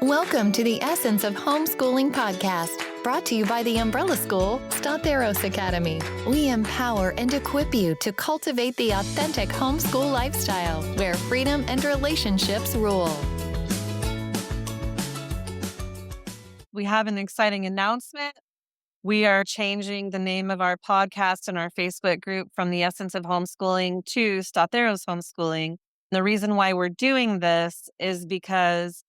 Welcome to the Essence of Homeschooling podcast, brought to you by the umbrella school, Statheros Academy. We empower and equip you to cultivate the authentic homeschool lifestyle where freedom and relationships rule. We have an exciting announcement. We are changing the name of our podcast and our Facebook group from the Essence of Homeschooling to Statheros Homeschooling. The reason why we're doing this is because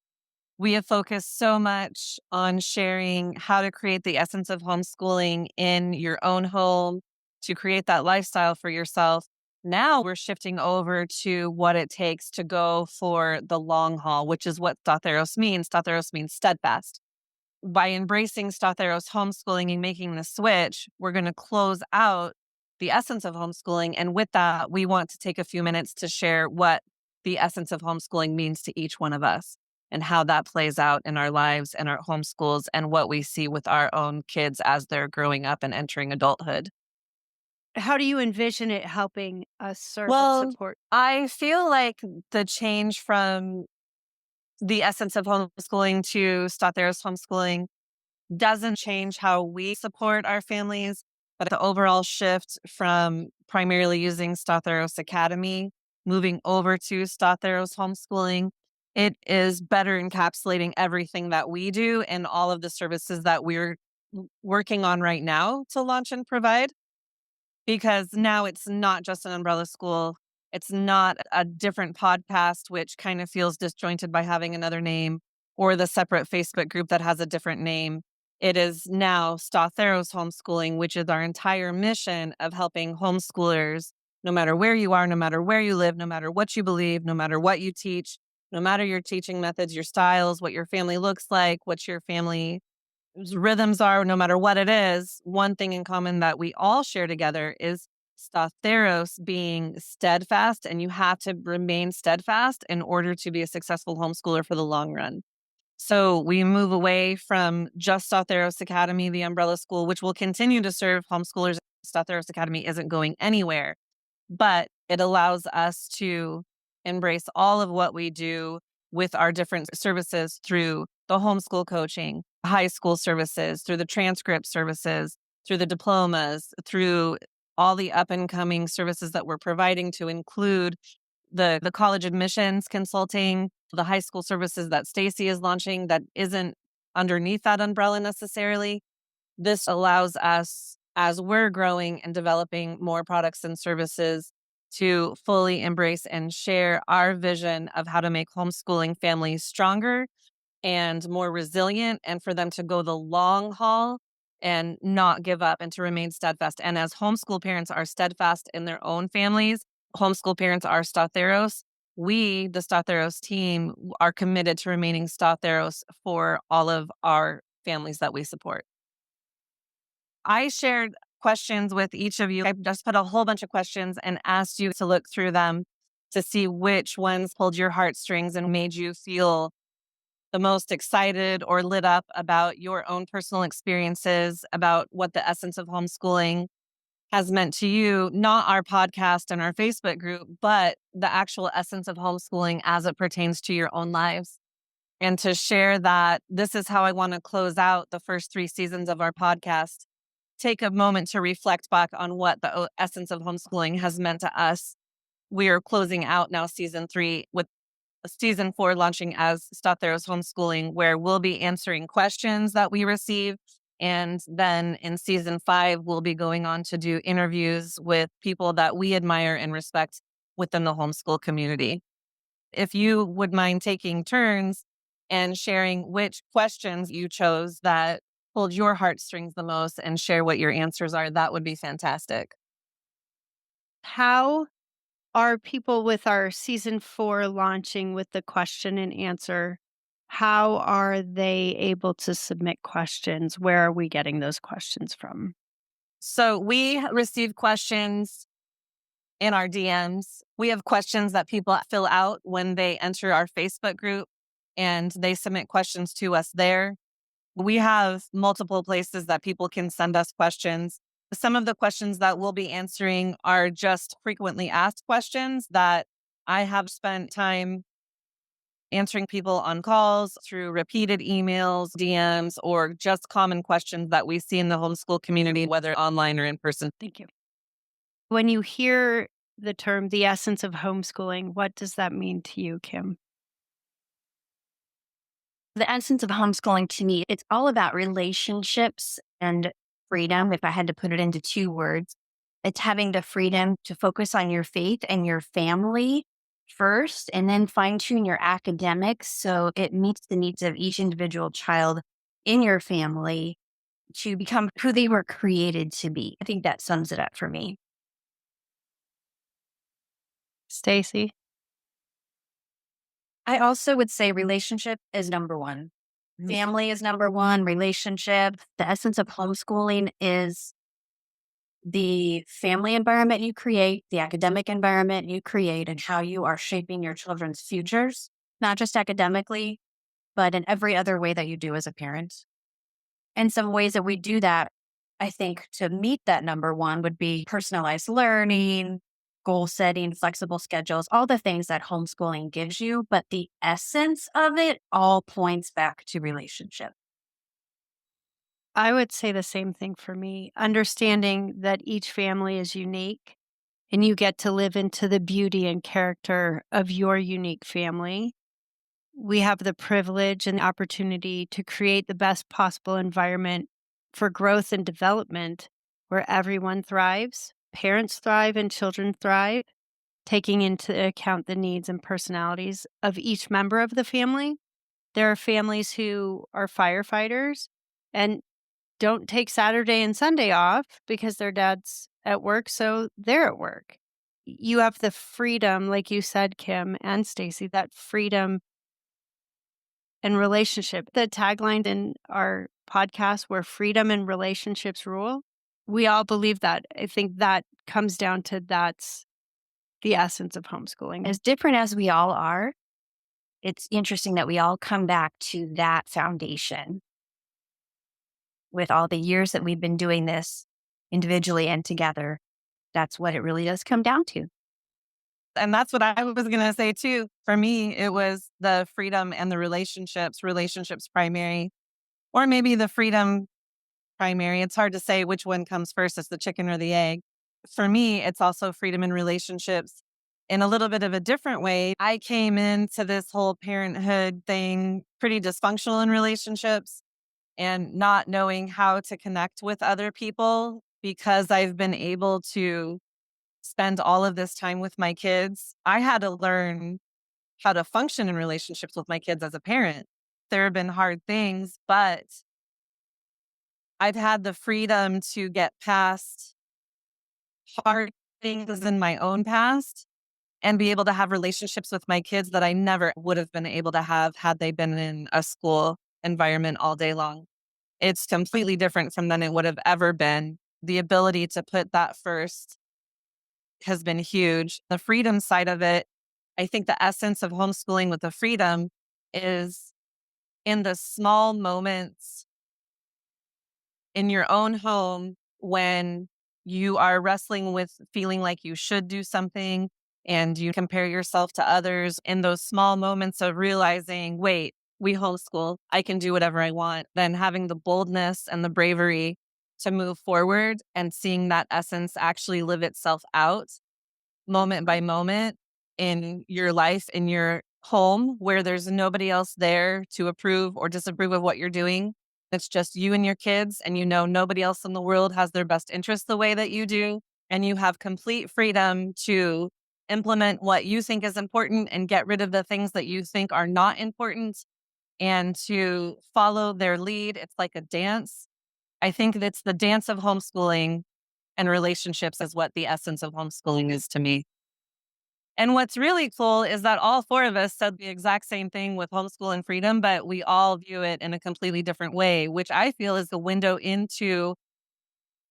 we have focused so much on sharing how to create the essence of homeschooling in your own home to create that lifestyle for yourself. Now we're shifting over to what it takes to go for the long haul, which is what Statheros means. Statheros means steadfast. By embracing Statheros homeschooling and making the switch, we're going to close out the essence of homeschooling. And with that, we want to take a few minutes to share what the essence of homeschooling means to each one of us and how that plays out in our lives and our homeschools and what we see with our own kids as they're growing up and entering adulthood. How do you envision it helping us serve and support? I feel like the change from the essence of homeschooling to Statheros homeschooling doesn't change how we support our families, but the overall shift from primarily using Statheros Academy, moving over to Statheros homeschooling, it is better encapsulating everything that we do and all of the services that we're working on right now to launch and provide. Because now it's not just an umbrella school. It's not a different podcast, which kind of feels disjointed by having another name, or the separate Facebook group that has a different name. It is now Statheros Homeschooling, which is our entire mission of helping homeschoolers, no matter where you are, no matter where you live, no matter what you believe, no matter what you teach, no matter your teaching methods, your styles, what your family looks like, what your family rhythms are, no matter what it is, one thing in common that we all share together is Statheros being steadfast, and you have to remain steadfast in order to be a successful homeschooler for the long run. So we move away from just Statheros Academy, the umbrella school, which will continue to serve homeschoolers. Statheros Academy isn't going anywhere, but it allows us to embrace all of what we do with our different services through the homeschool coaching, high school services, through the transcript services, through the diplomas, through all the up and coming services that we're providing to include the college admissions consulting, the high school services that Stacy is launching that isn't underneath that umbrella necessarily. This allows us, as we're growing and developing more products and services, to fully embrace and share our vision of how to make homeschooling families stronger and more resilient, and for them to go the long haul and not give up and to remain steadfast. And as homeschool parents are steadfast in their own families, homeschool parents are Statheros. We, the Statheros team, are committed to remaining Statheros for all of our families that we support. I shared questions with each of you. I just put a whole bunch of questions and asked you to look through them to see which ones pulled your heartstrings and made you feel the most excited or lit up about your own personal experiences, about what the essence of homeschooling has meant to you, not our podcast and our Facebook group, but the actual essence of homeschooling as it pertains to your own lives. And to share that this is how I want to close out the first 3 seasons of our podcast. Take a moment to reflect back on what the essence of homeschooling has meant to us. We are closing out now season 3 with season 4 launching as Statheros Homeschooling, where we'll be answering questions that we receive. And then in season 5, we'll be going on to do interviews with people that we admire and respect within the homeschool community. If you would mind taking turns and sharing which questions you chose that pulled your heartstrings the most and share what your answers are, that would be fantastic. How are people with our season 4 launching with the question and answer? How are they able to submit questions? Where are we getting those questions from? So we receive questions in our DMs. We have questions that people fill out when they enter our Facebook group and they submit questions to us there. We have multiple places that people can send us questions. Some of the questions that we'll be answering are just frequently asked questions that I have spent time answering people on calls, through repeated emails, DMs, or just common questions that we see in the homeschool community, whether online or in person. Thank you. When you hear the term the essence of homeschooling, what does that mean to you, Kim? The essence of homeschooling to me, it's all about relationships and freedom. If I had to put it into two words, it's having the freedom to focus on your faith and your family first, and then fine tune your academics so it meets the needs of each individual child in your family to become who they were created to be. I think that sums it up for me. Stacy? I also would say relationship is number one. Family is number one, relationship. The essence of homeschooling is the family environment you create, the academic environment you create, and how you are shaping your children's futures, not just academically, but in every other way that you do as a parent. And some ways that we do that, I think, to meet that number one would be personalized learning, goal setting, flexible schedules, all the things that homeschooling gives you. But the essence of it all points back to relationship. I would say the same thing for me. Understanding that each family is unique and you get to live into the beauty and character of your unique family. We have the privilege and opportunity to create the best possible environment for growth and development where everyone thrives, parents thrive, and children thrive, taking into account the needs and personalities of each member of the family. There are families who are firefighters and don't take Saturday and Sunday off because their dad's at work, so they're at work. You have the freedom, like you said, Kim and Stacy, that freedom and relationship. The tagline in our podcast, where freedom and relationships rule, we all believe that. I think that comes down to that's the essence of homeschooling. As different as we all are, it's interesting that we all come back to that foundation. With all the years that we've been doing this individually and together, that's what it really does come down to. And that's what I was going to say too. For me, it was the freedom and the relationships primary, or maybe the freedom primary. It's hard to say which one comes first, it's the chicken or the egg. For me, it's also freedom and relationships in a little bit of a different way. I came into this whole parenthood thing pretty dysfunctional in relationships and not knowing how to connect with other people, because I've been able to spend all of this time with my kids. I had to learn how to function in relationships with my kids as a parent. There have been hard things, but I've had the freedom to get past hard things in my own past and be able to have relationships with my kids that I never would have been able to have had they been in a school environment all day long. It's completely different from than it would have ever been. The ability to put that first has been huge. The freedom side of it, I think the essence of homeschooling with the freedom is in the small moments in your own home when you are wrestling with feeling like you should do something and you compare yourself to others, in those small moments of realizing, wait, we homeschool, I can do whatever I want, then having the boldness and the bravery to move forward and seeing that essence actually live itself out moment by moment in your life, in your home, where there's nobody else there to approve or disapprove of what you're doing. It's just you and your kids, and you know nobody else in the world has their best interests the way that you do. And you have complete freedom to implement what you think is important and get rid of the things that you think are not important, and to follow their lead. It's like a dance. I think it's the dance of homeschooling, and relationships is what the essence of homeschooling is to me. And what's really cool is that all four of us said the exact same thing with homeschool and freedom, but we all view it in a completely different way, which I feel is the window into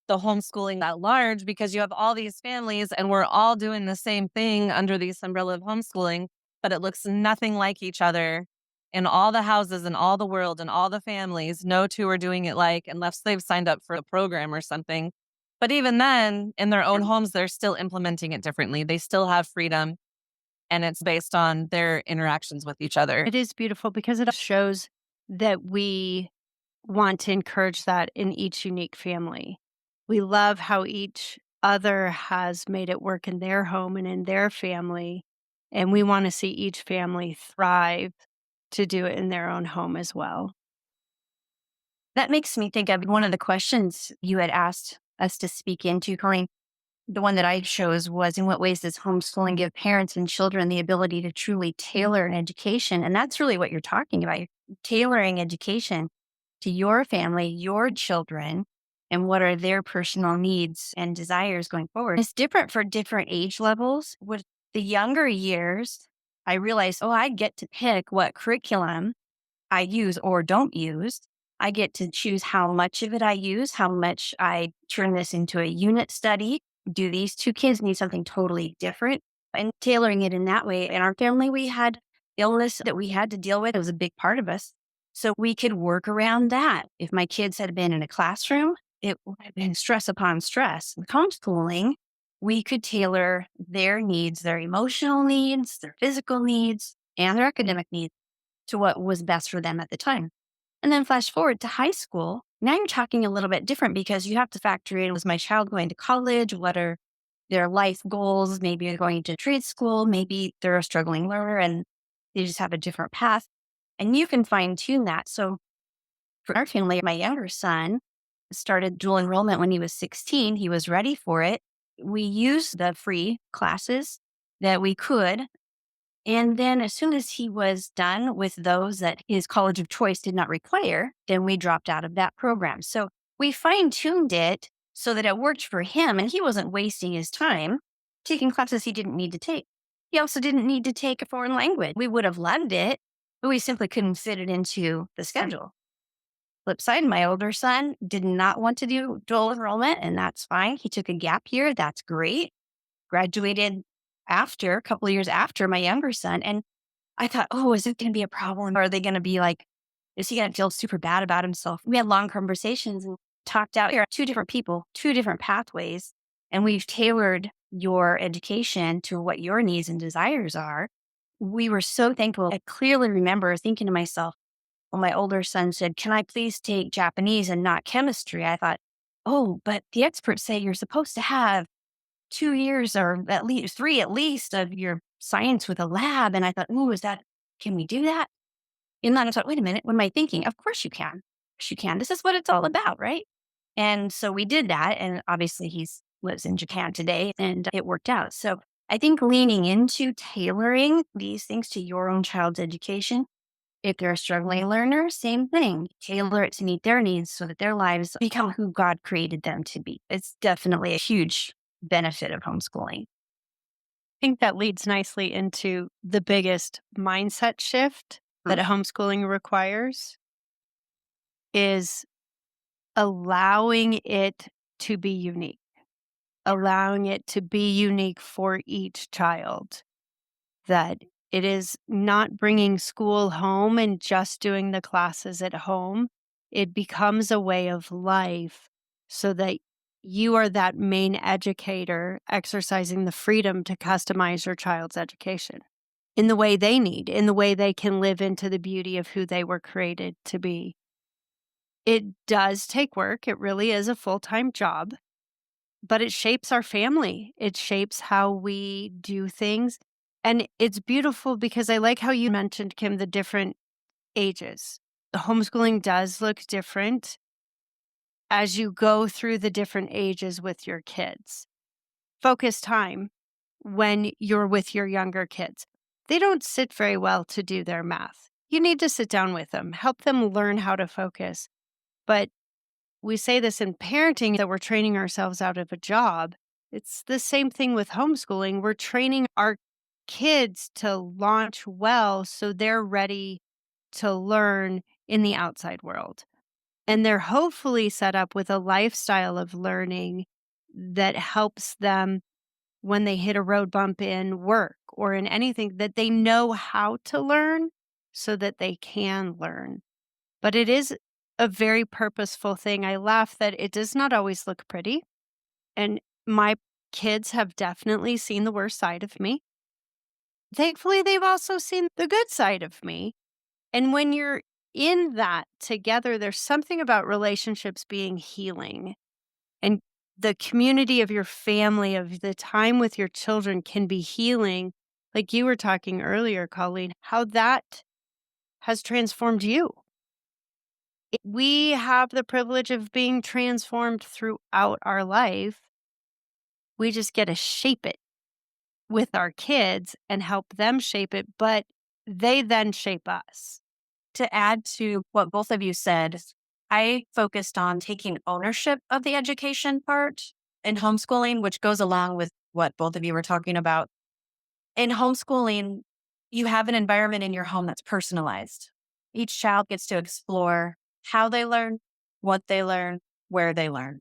the homeschooling at large, because you have all these families and we're all doing the same thing under this umbrella of homeschooling, but it looks nothing like each other in all the houses in all the world and all the families. No two are doing it like, unless they've signed up for a program or something. But even then, in their own homes, they're still implementing it differently. They still have freedom. and it's based on their interactions with each other. It is beautiful because it shows that we want to encourage that in each unique family. We love how each other has made it work in their home and in their family. And we want to see each family thrive to do it in their own home as well. That makes me think of one of the questions you had asked us to speak into, Corrine. The one that I chose was, in what ways does homeschooling give parents and children the ability to truly tailor an education? And that's really what you're talking about. You're tailoring education to your family, your children, and what are their personal needs and desires going forward. It's different for different age levels. With the younger years, I realized, I get to pick what curriculum I use or don't use. I get to choose how much of it I use, how much I turn this into a unit study. Do these two kids need something totally different? And tailoring it in that way. In our family, we had illness that we had to deal with. It was a big part of us. So we could work around that. If my kids had been in a classroom, it would have been stress upon stress. With homeschooling, we could tailor their needs, their emotional needs, their physical needs, and their academic needs to what was best for them at the time. And then flash forward to high school. Now you're talking a little bit different because you have to factor in, was my child going to college? What are their life goals? Maybe they're going to trade school. Maybe they're a struggling learner and they just have a different path. And you can fine tune that. So for our family, my younger son started dual enrollment when he was 16. He was ready for it. We used the free classes that we could. And then as soon as he was done with those that his college of choice did not require, then we dropped out of that program. So we fine-tuned it so that it worked for him and he wasn't wasting his time taking classes he didn't need to take. He also didn't need to take a foreign language. We would have loved it, but we simply couldn't fit it into the schedule. Flip side, my older son did not want to do dual enrollment, and that's fine. He took a gap year. That's great. Graduated a couple of years after my younger son. And I thought, is it going to be a problem? Or are they going to be like, is he going to feel super bad about himself? We had long conversations and talked out here, two different people, two different pathways. And we've tailored your education to what your needs and desires are. We were so thankful. I clearly remember thinking to myself, when my older son said, can I please take Japanese and not chemistry? I thought, but the experts say you're supposed to have 2 years or at least 3 at least of your science with a lab. And I thought, can we do that? And then I thought, wait a minute, what am I thinking? Of course you can. Of course you can. This is what it's all about, right? And so we did that. And obviously he lives in Japan today and it worked out. So I think leaning into tailoring these things to your own child's education. If they're a struggling learner, same thing. Tailor it to meet their needs so that their lives become who God created them to be. It's definitely a huge benefit of homeschooling. I think that leads nicely into the biggest mindset shift that homeschooling requires is allowing it to be unique, allowing it to be unique for each child, that it is not bringing school home and just doing the classes at home. It becomes a way of life so that you are that main educator exercising the freedom to customize your child's education in the way they need, in the way they can live into the beauty of who they were created to be. It does take work. It really is a full-time job, but it shapes our family. It shapes how we do things. And it's beautiful because I like how you mentioned, Kim, the different ages. The homeschooling does look different as you go through the different ages with your kids. Focus time when you're with your younger kids. They don't sit very well to do their math. You need to sit down with them, help them learn how to focus. But we say this in parenting that we're training ourselves out of a job. It's the same thing with homeschooling. We're training our kids to launch well so they're ready to learn in the outside world. And they're hopefully set up with a lifestyle of learning that helps them when they hit a road bump in work or in anything, that they know how to learn so that they can learn. But it is a very purposeful thing. I laugh that it does not always look pretty. And my kids have definitely seen the worst side of me. thankfully, they've also seen the good side of me. And when you're in that together, there's something about relationships being healing. And the community of your family, of the time with your children can be healing. Like you were talking earlier, Colleen, how that has transformed you. We have the privilege of being transformed throughout our life. We just get to shape it with our kids and help them shape it, but they then shape us. To add to what both of you said, I focused on taking ownership of the education part in homeschooling, which goes along with what both of you were talking about. In homeschooling, you have an environment in your home that's personalized. Each child gets to explore how they learn, what they learn, where they learn.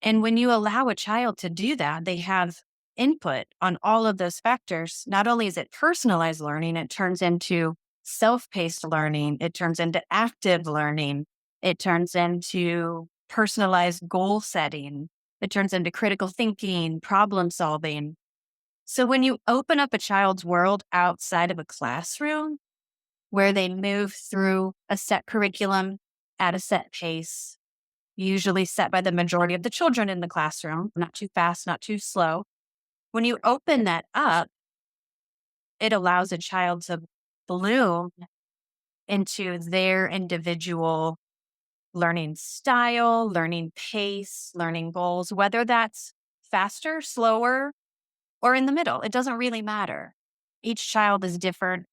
And when you allow a child to do that, they have input on all of those factors. Not only is it personalized learning, it turns into self-paced learning. It turns into active learning. It turns into personalized goal setting. It turns into critical thinking, problem solving. So when you open up a child's world outside of a classroom, where they move through a set curriculum at a set pace, usually set by the majority of the children in the classroom, not too fast, not too slow. When you open that up, it allows a child to bloom into their individual learning style, learning pace, learning goals, whether that's faster, slower, or in the middle. It doesn't really matter. Each child is different.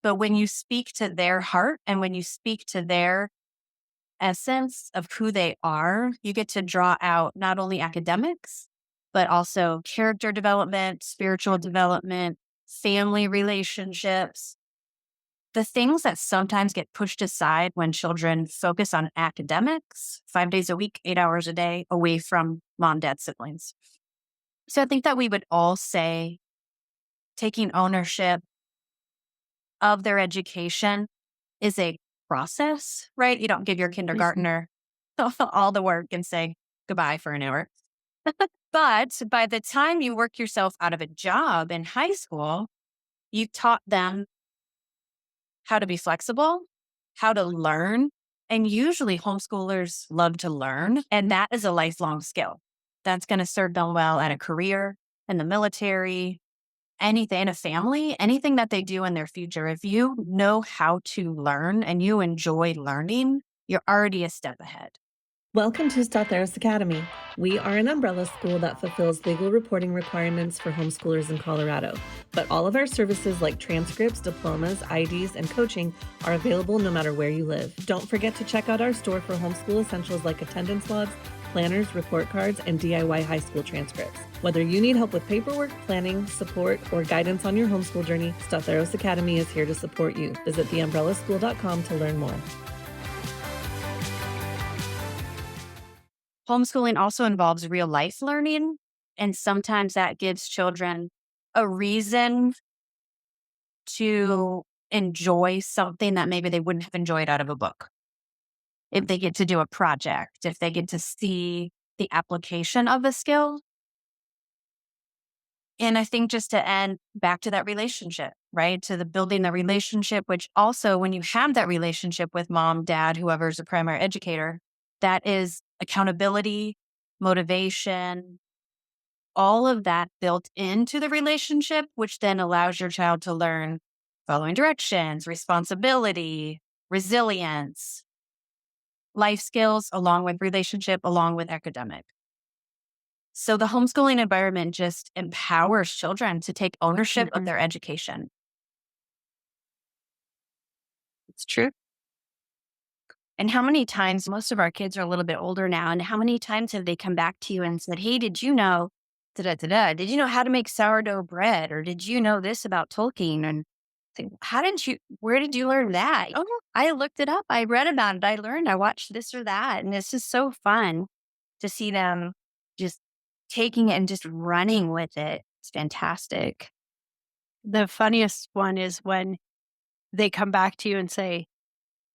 But when you speak to their heart and when you speak to their essence of who they are, you get to draw out not only academics, but also character development, spiritual development, family relationships, the things that sometimes get pushed aside when children focus on academics 5 days a week, 8 hours a day away from mom, dad, siblings. So I think that we would all say taking ownership of their education is a process, right? You don't give your kindergartner all the work and say goodbye for an hour. But by the time you work yourself out of a job in high school, you've taught them how to be flexible, how to learn. And usually homeschoolers love to learn. And that is a lifelong skill. That's going to serve them well at a career, in the military, anything, in a family, anything that they do in their future. If you know how to learn and you enjoy learning, you're already a step ahead. Welcome to Statheros Academy. We are an umbrella school that fulfills legal reporting requirements for homeschoolers in Colorado. But all of our services like transcripts, diplomas, IDs, and coaching are available no matter where you live. Don't forget to check out our store for homeschool essentials like attendance logs, planners, report cards, and DIY high school transcripts. Whether you need help with paperwork, planning, support, or guidance on your homeschool journey, Statheros Academy is here to support you. Visit theumbrellaschool.com to learn more. Homeschooling also involves real life learning, and sometimes that gives children a reason to enjoy something that maybe they wouldn't have enjoyed out of a book. If they get to do a project, if they get to see the application of a skill. And I think just to end back to that relationship, right? To the building the relationship, which also when you have that relationship with mom, dad, whoever's a primary educator, that is accountability, motivation, all of that built into the relationship, which then allows your child to learn following directions, responsibility, resilience, life skills, along with relationship, along with academic. So the homeschooling environment just empowers children to take ownership of their education. It's true. And how many times, most of our kids are a little bit older now, and how many times have they come back to you and said, hey, did you know, did you know how to make sourdough bread? Or did you know this about Tolkien? And where did you learn that? Oh, I looked it up. I read about it. I learned, I watched this or that. And it's just so fun to see them just taking it and just running with it. It's fantastic. The funniest one is when they come back to you and say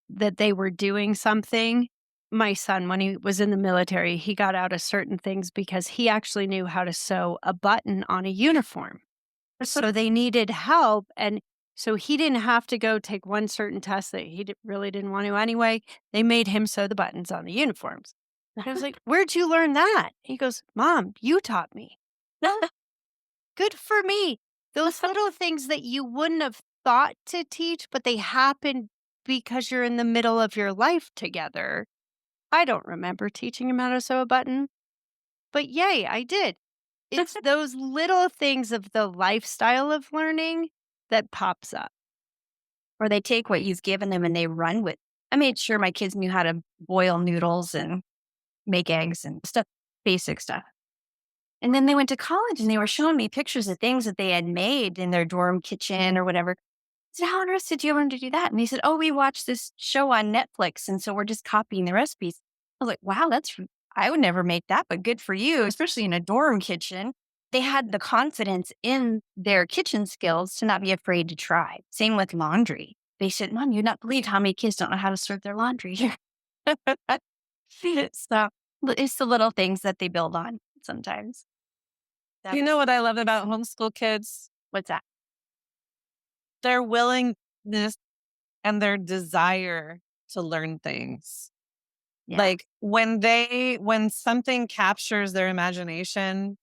that they were doing something. My son, when he was in the military, he got out of certain things because he actually knew how to sew a button on a uniform. So they needed help. And so he didn't have to go take one certain test that he really didn't want to anyway. They made him sew the buttons on the uniforms. I was like, where'd you learn that? He goes, Mom, you taught me. Good for me. Those little things that you wouldn't have thought to teach, but they happen because you're in the middle of your life together. I don't remember teaching him how to sew a button, but yay, I did. It's those little things of the lifestyle of learning that pops up. Or they take what you've given them and they run with. I made sure my kids knew how to boil noodles and make eggs and stuff, basic stuff. And then they went to college and they were showing me pictures of things that they had made in their dorm kitchen or whatever. I said, how on earth did you learn to do that? And they said, oh, we watched this show on Netflix. And so we're just copying the recipes. I was like, wow, I would never make that, but good for you, especially in a dorm kitchen. They had the confidence in their kitchen skills to not be afraid to try. Same with laundry. They said, Mom, you'd not believe how many kids don't know how to sort their laundry. So it's the little things that they build on sometimes. You know what I love about homeschool kids? What's that? Their willingness and their desire to learn things. Yeah. Like when something captures their imagination,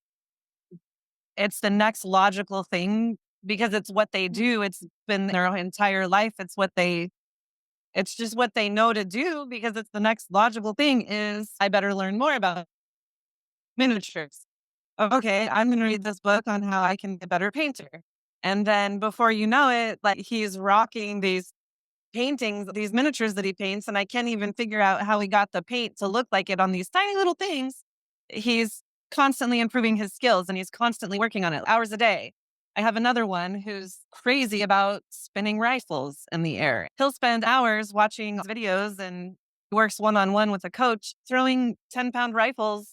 it's the next logical thing because it's what they do. It's been their entire life. It's just what they know to do because it's the next logical thing is I better learn more about miniatures. Okay, I'm going to read this book on how I can be a better painter. And then before you know it, like he's rocking these paintings, these miniatures that he paints, and I can't even figure out how he got the paint to look like it on these tiny little things. He's constantly improving his skills and he's constantly working on it hours a day. I have another one who's crazy about spinning rifles in the air. He'll spend hours watching videos and works one-on-one with a coach throwing 10-pound rifles.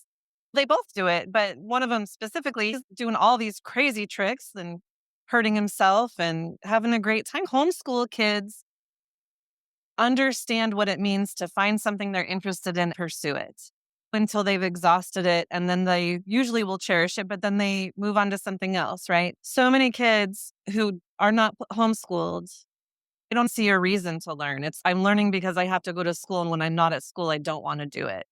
They both do it, but one of them specifically is doing all these crazy tricks and hurting himself and having a great time. Homeschool kids understand what it means to find something they're interested in, pursue it until they've exhausted it. And then they usually will cherish it, but then they move on to something else, right? So many kids who are not homeschooled, they don't see a reason to learn. I'm learning because I have to go to school. And when I'm not at school, I don't want to do it.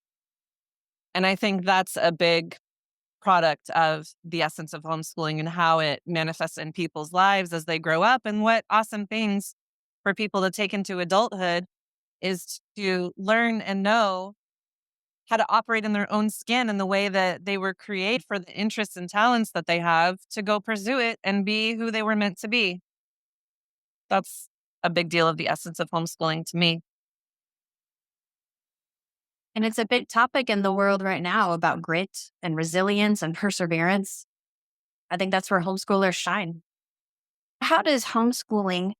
And I think that's a big product of the essence of homeschooling and how it manifests in people's lives as they grow up. And what awesome things for people to take into adulthood is to learn and know how to operate in their own skin in the way that they were created for the interests and talents that they have to go pursue it and be who they were meant to be. That's a big deal of the essence of homeschooling to me. And it's a big topic in the world right now about grit and resilience and perseverance. I think that's where homeschoolers shine. How does homeschooling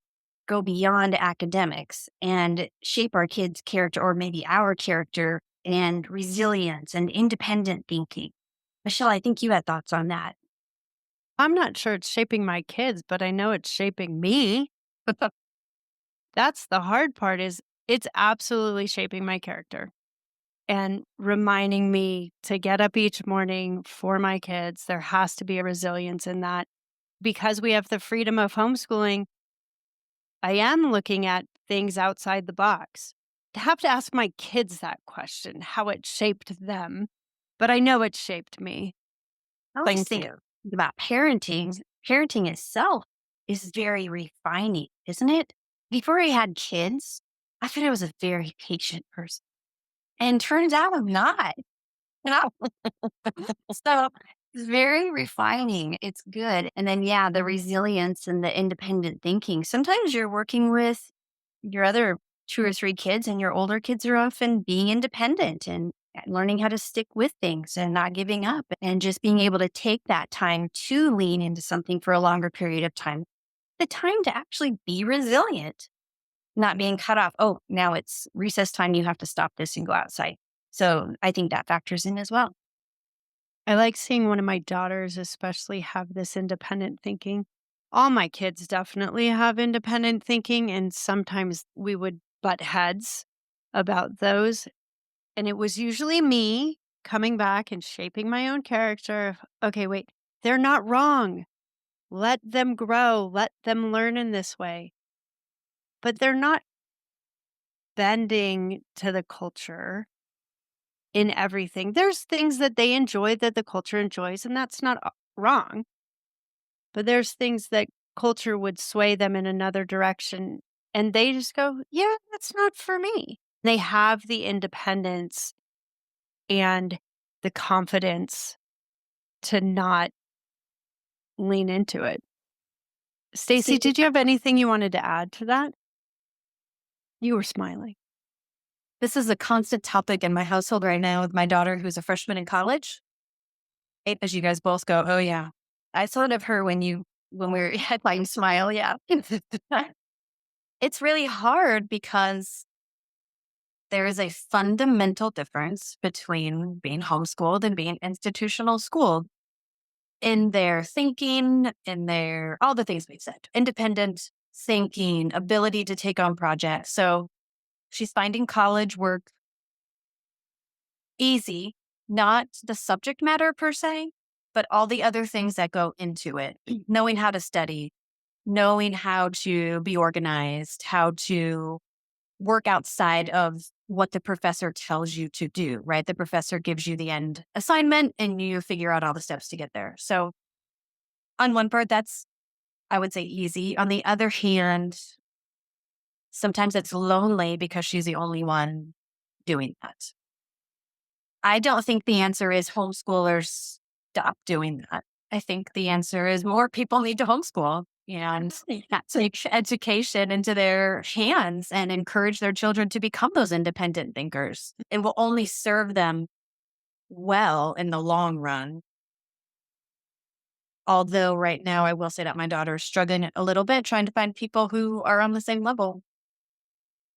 go beyond academics and shape our kids' character or maybe our character and resilience and independent thinking? Michelle, I think you had thoughts on that. I'm not sure it's shaping my kids, but I know it's shaping me. That's the hard part is it's absolutely shaping my character and reminding me to get up each morning for my kids. There has to be a resilience in that. Because we have the freedom of homeschooling, I am looking at things outside the box. I have to ask my kids that question, how it shaped them. But I know it shaped me. I always think about parenting. Parenting itself is very refining, isn't it? Before I had kids, I thought I was a very patient person. And turns out I'm not. So it's very refining. It's good. And then, yeah, the resilience and the independent thinking. Sometimes you're working with your other 2 or 3 kids, and your older kids are often being independent and learning how to stick with things and not giving up and just being able to take that time to lean into something for a longer period of time. The time to actually be resilient, not being cut off. Oh, now it's recess time. You have to stop this and go outside. So I think that factors in as well. I like seeing one of my daughters especially have this independent thinking. All my kids definitely have independent thinking, and sometimes we would butt heads about those. And it was usually me coming back and shaping my own character. Okay, wait, they're not wrong. Let them grow. Let them learn in this way. But they're not bending to the culture in everything. There's things that they enjoy that the culture enjoys, and that's not wrong. But there's things that culture would sway them in another direction. And they just go, yeah, that's not for me. They have the independence and the confidence to not lean into it. Stacey, did you have anything you wanted to add to that? You were smiling. This is a constant topic in my household right now with my daughter, who's a freshman in college. As you guys both go, oh yeah. I sort of her when we were headline smile, yeah. It's really hard because there is a fundamental difference between being homeschooled and being institutional schooled in their thinking, in their, all the things we've said, independent thinking, ability to take on projects. So she's finding college work easy, not the subject matter per se, but all the other things that go into it. Knowing how to study, knowing how to be organized, how to work outside of what the professor tells you to do, right? The professor gives you the end assignment and you figure out all the steps to get there. So on one part, that's, I would say, easy. On the other hand, sometimes it's lonely because she's the only one doing that. I don't think the answer is homeschoolers stop doing that. I think the answer is more people need to homeschool and take education into their hands and encourage their children to become those independent thinkers. It will only serve them well in the long run. Although right now I will say that my daughter is struggling a little bit trying to find people who are on the same level.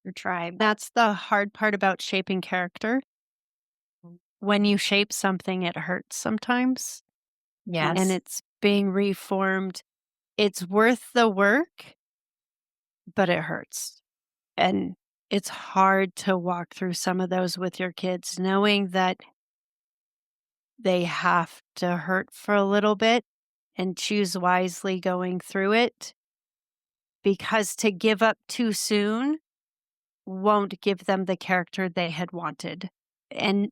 Your tribe. That's the hard part about shaping character. When you shape something, it hurts sometimes. Yes. And it's being reformed. It's worth the work, but it hurts. And it's hard to walk through some of those with your kids, knowing that they have to hurt for a little bit and choose wisely going through it. Because to give up too soon won't give them the character they had wanted. And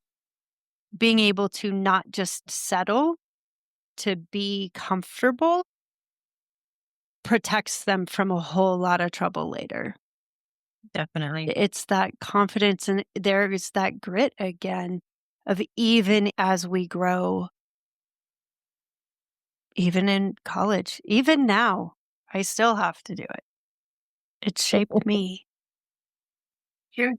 being able to not just settle, to be comfortable, protects them from a whole lot of trouble later. Definitely. It's that confidence, and there is that grit again of even as we grow, even in college, even now, I still have to do it. It shaped me. Sure.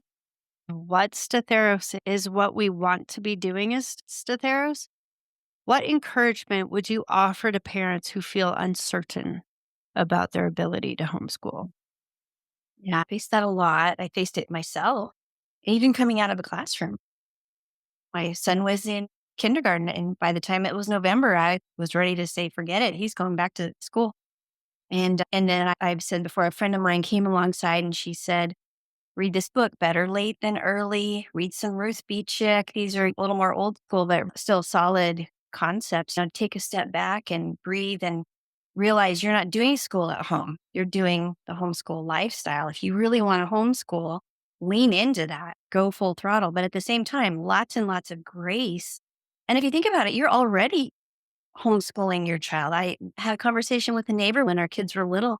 What Statheros is what we want to be doing as Statheros. What encouragement would you offer to parents who feel uncertain about their ability to homeschool? Yeah, I faced that a lot. I faced it myself, even coming out of a classroom. My son was in kindergarten, and by the time it was November, I was ready to say, forget it. He's going back to school. And then I've said before, a friend of mine came alongside and she said, read this book, Better Late Than Early. Read some Ruth B. Chick. These are a little more old school, but still solid concepts. Now take a step back and breathe and realize you're not doing school at home. You're doing the homeschool lifestyle. If you really want to homeschool, lean into that, go full throttle. But at the same time, lots and lots of grace. And if you think about it, you're already homeschooling your child. I had a conversation with a neighbor when our kids were little.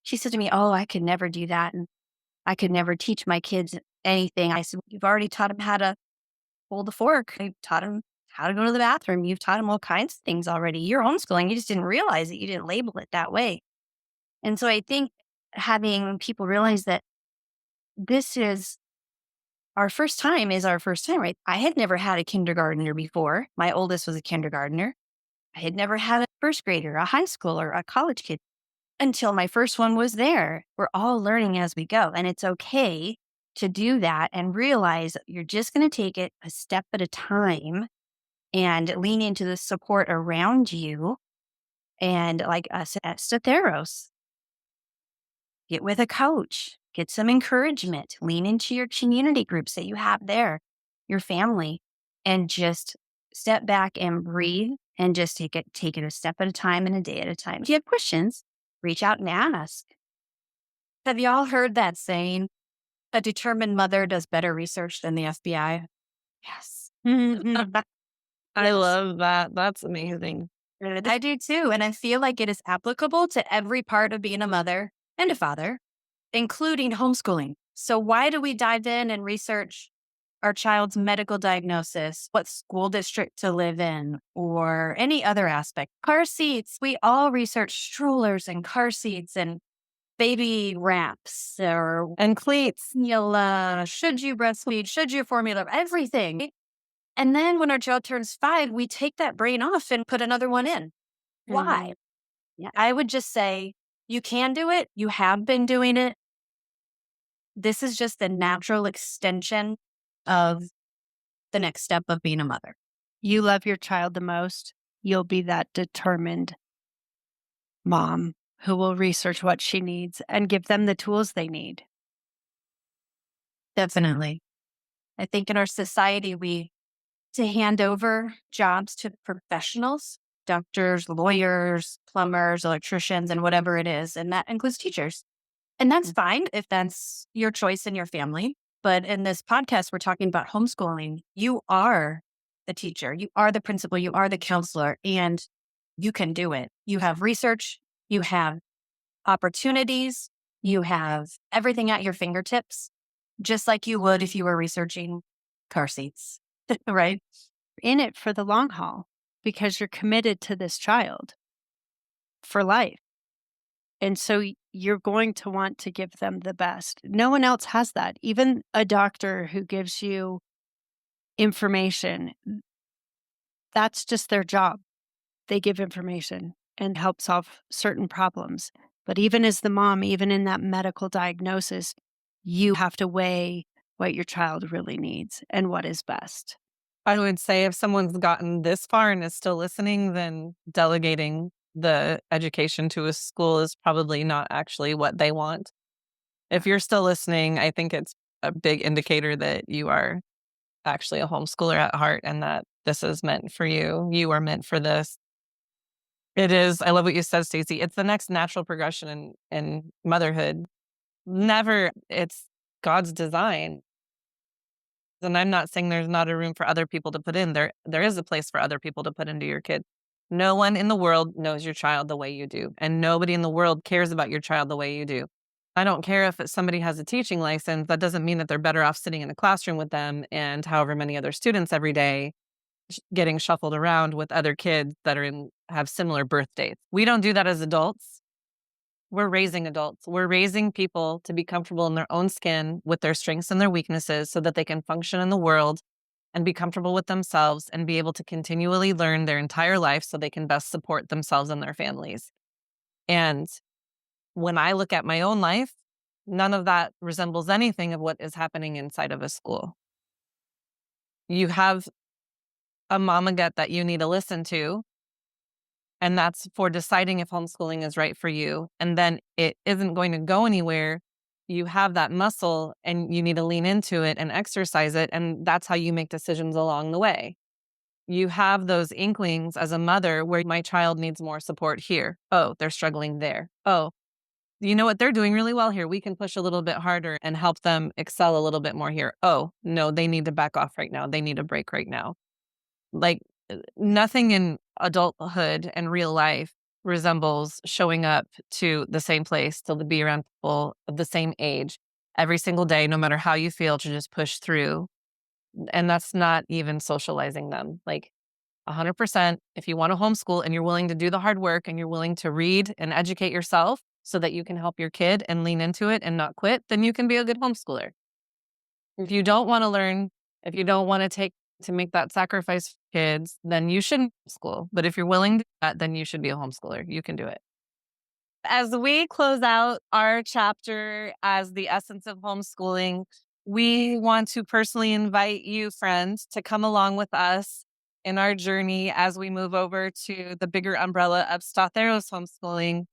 She said to me, oh, I could never do that. And I could never teach my kids anything. I said, you've already taught them how to hold the fork. You've taught them how to go to the bathroom. You've taught them all kinds of things already. You're homeschooling. You just didn't realize it. You didn't label it that way. And so I think having people realize that this is our first time, right? I had never had a kindergartner before. My oldest was a kindergartner. I had never had a first grader, a high schooler, a college kid until my first one was there. We're all learning as we go. And it's okay to do that and realize you're just going to take it a step at a time and lean into the support around you. And like us at Statheros, get with a coach, get some encouragement, lean into your community groups that you have there, your family, and just step back and breathe and just take it a step at a time and a day at a time. If you have questions, reach out and ask. Have y'all heard that saying? A determined mother does better research than the FBI. Yes. I love that. That's amazing. I do too. And I feel like it is applicable to every part of being a mother and a father, including homeschooling. So why do we dive in and research our child's medical diagnosis, what school district to live in, or any other aspect? Car seats. We all research strollers and car seats and baby wraps And cleats. should you breastfeed, should you formula, everything. And then when our child turns 5, we take that brain off and put another one in. Why? Yeah, I would just say you can do it. You have been doing it. This is just the natural extension of the next step of being a mother. You love your child the most. You'll be that determined mom who will research what she needs and give them the tools they need. Definitely. I think in our society, we to hand over jobs to professionals, doctors, lawyers, plumbers, electricians, and whatever it is. And that includes teachers. And that's fine if that's your choice in your family. But in this podcast, we're talking about homeschooling. You are the teacher, you are the principal, you are the counselor, and you can do it. You have research, you have opportunities, you have everything at your fingertips, just like you would if you were researching car seats, right? In it for the long haul because you're committed to this child for life. And so you're going to want to give them the best. No one else has that. Even a doctor who gives you information, that's just their job. They give information and help solve certain problems. But even as the mom, even in that medical diagnosis, you have to weigh what your child really needs and what is best. I would say if someone's gotten this far and is still listening, then delegating the education to a school is probably not actually what they want. If you're still listening, I think it's a big indicator that you are actually a homeschooler at heart and that this is meant for you. You are meant for this. It is. I love what you said, Stacey. It's the next natural progression in motherhood. It's God's design. And I'm not saying there's not a room for other people to put in. There is a place for other people to put into your kid. No one in the world knows your child the way you do. And nobody in the world cares about your child the way you do. I don't care if somebody has a teaching license. That doesn't mean that they're better off sitting in a classroom with them and however many other students every day getting shuffled around with other kids that have similar birth dates. We don't do that as adults. We're raising adults. We're raising people to be comfortable in their own skin with their strengths and their weaknesses so that they can function in the world and be comfortable with themselves and be able to continually learn their entire life so they can best support themselves and their families. And when I look at my own life, none of that resembles anything of what is happening inside of a school. You have a mama gut that you need to listen to, and that's for deciding if homeschooling is right for you. And then it isn't going to go anywhere. You have that muscle and you need to lean into it and exercise it. And that's how you make decisions along the way. You have those inklings as a mother where my child needs more support here. Oh, they're struggling there. Oh, you know what? They're doing really well here. We can push a little bit harder and help them excel a little bit more here. Oh, no, they need to back off right now. They need a break right now. Like nothing in adulthood and real life resembles showing up to the same place to be around people of the same age every single day, no matter how you feel, to just push through. And that's not even socializing them. Like 100%, if you want to homeschool and you're willing to do the hard work and you're willing to read and educate yourself so that you can help your kid and lean into it and not quit, then you can be a good homeschooler. If you don't want to learn, if you don't want to make that sacrifice for kids, then you shouldn't homeschool. But if you're willing to do that, then you should be a homeschooler. You can do it. As we close out our chapter as the essence of homeschooling, we want to personally invite you, friends, to come along with us in our journey as we move over to the bigger umbrella of Statheros Homeschooling.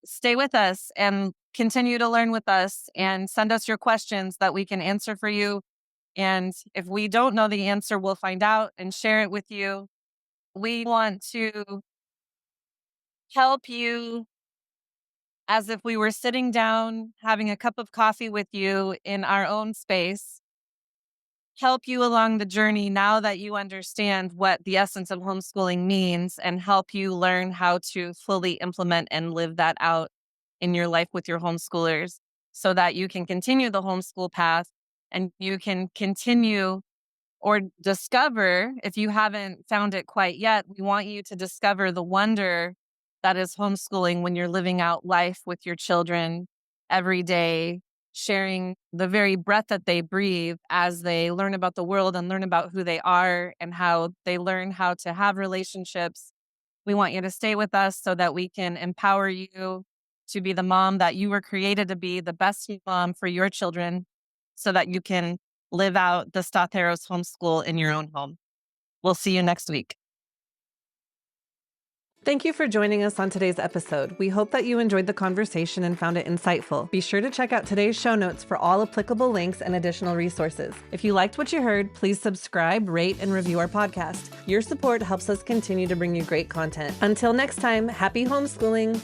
Stay with us and continue to learn with us and send us your questions that we can answer for you. And if we don't know the answer, we'll find out and share it with you. We want to help you as if we were sitting down, having a cup of coffee with you in our own space, help you along the journey now that you understand what the essence of homeschooling means, and help you learn how to fully implement and live that out in your life with your homeschoolers so that you can continue the homeschool path and you can continue or discover, if you haven't found it quite yet, we want you to discover the wonder that is homeschooling when you're living out life with your children every day, sharing the very breath that they breathe as they learn about the world and learn about who they are and how they learn how to have relationships. We want you to stay with us so that we can empower you to be the mom that you were created to be, the best mom for your children, so that you can live out the Statheros homeschool in your own home. We'll see you next week. Thank you for joining us on today's episode. We hope that you enjoyed the conversation and found it insightful. Be sure to check out today's show notes for all applicable links and additional resources. If you liked what you heard, please subscribe, rate, and review our podcast. Your support helps us continue to bring you great content. Until next time, happy homeschooling.